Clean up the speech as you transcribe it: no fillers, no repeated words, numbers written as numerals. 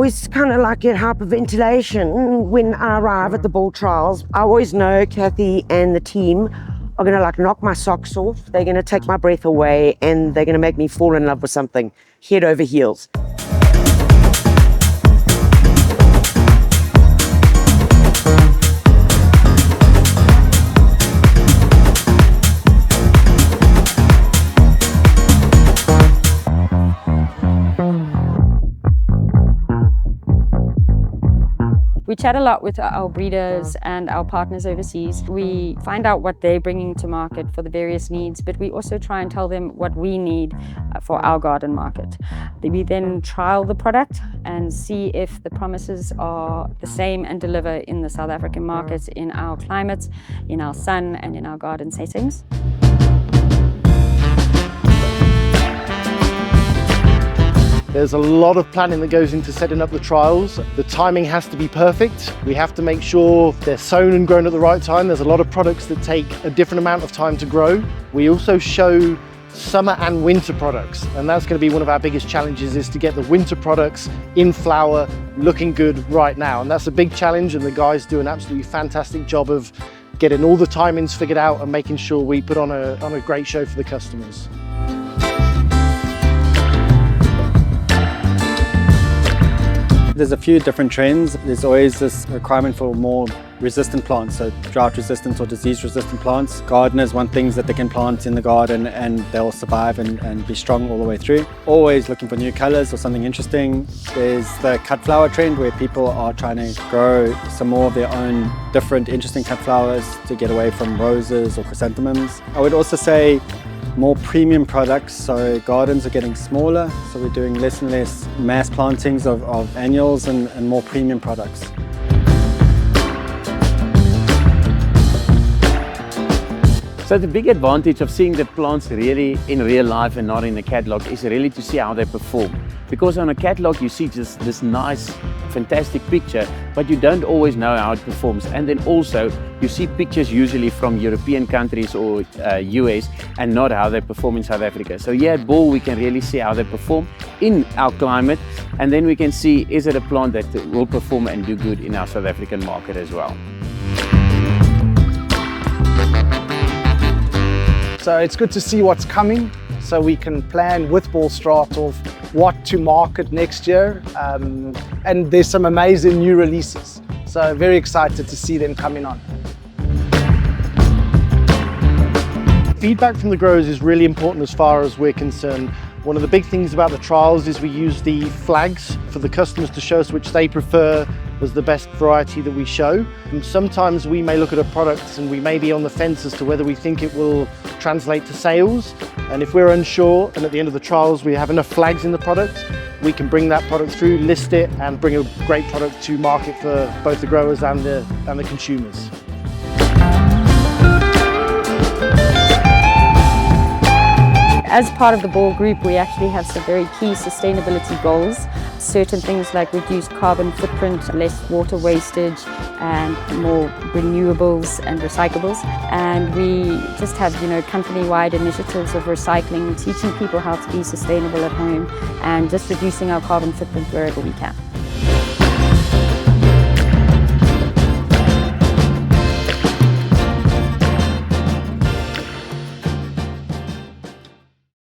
always kind of like get hyperventilation when I arrive at the Ball Trials. I always know Kathy and the team are going to like knock my socks off. They're going to take my breath away and they're going to make me fall in love with something head over heels. We chat a lot with our breeders and our partners overseas. We find out what they're bringing to market for the various needs, but we also try and tell them what we need for our garden market. We then trial the product and see if the promises are the same and deliver in the South African market, in our climates, in our sun and in our garden settings. There's a lot of planning that goes into setting up the trials. The timing has to be perfect. We have to make sure they're sown and grown at the right time. There's a lot of products that take a different amount of time to grow. We also show summer and winter products, and that's going to be one of our biggest challenges, is to get the winter products in flower looking good right now. And that's a big challenge, and the guys do an absolutely fantastic job of getting all the timings figured out and making sure we put on a great show for the customers. There's a few different trends. There's always this requirement for more resistant plants, so drought resistant or disease resistant plants. Gardeners want things that they can plant in the garden and they'll survive and be strong all the way through. Always looking for new colors or something interesting. There's the cut flower trend where people are trying to grow some more of their own different interesting cut flowers to get away from roses or chrysanthemums. I would also say more premium products, so gardens are getting smaller, so we're doing less and less mass plantings of annuals and more premium products. So the big advantage of seeing the plants really in real life and not in a catalogue is really to see how they perform. Because on a catalogue you see just this nice, fantastic picture, but you don't always know how it performs. And then also you see pictures usually from European countries or US and not how they perform in South Africa. So here at Ball we can really see how they perform in our climate, and then we can see, is it a plant that will perform and do good in our South African market as well. So it's good to see what's coming, so we can plan with Ball Straathof what to market next year. And there's some amazing new releases, so very excited to see them coming on. Feedback from the growers is really important as far as we're concerned. One of the big things about the trials is we use the flags for the customers to show us which they prefer as the best variety that we show. And sometimes we may look at a product and we may be on the fence as to whether we think it will translate to sales. And if we're unsure, and at the end of the trials we have enough flags in the product, we can bring that product through, list it, and bring a great product to market for both the growers and the consumers. As part of the Ball Group, we actually have some very key sustainability goals. Certain things like reduced carbon footprint, less water wastage, and more renewables and recyclables. And we just have, company-wide initiatives of recycling, teaching people how to be sustainable at home, and just reducing our carbon footprint wherever we can.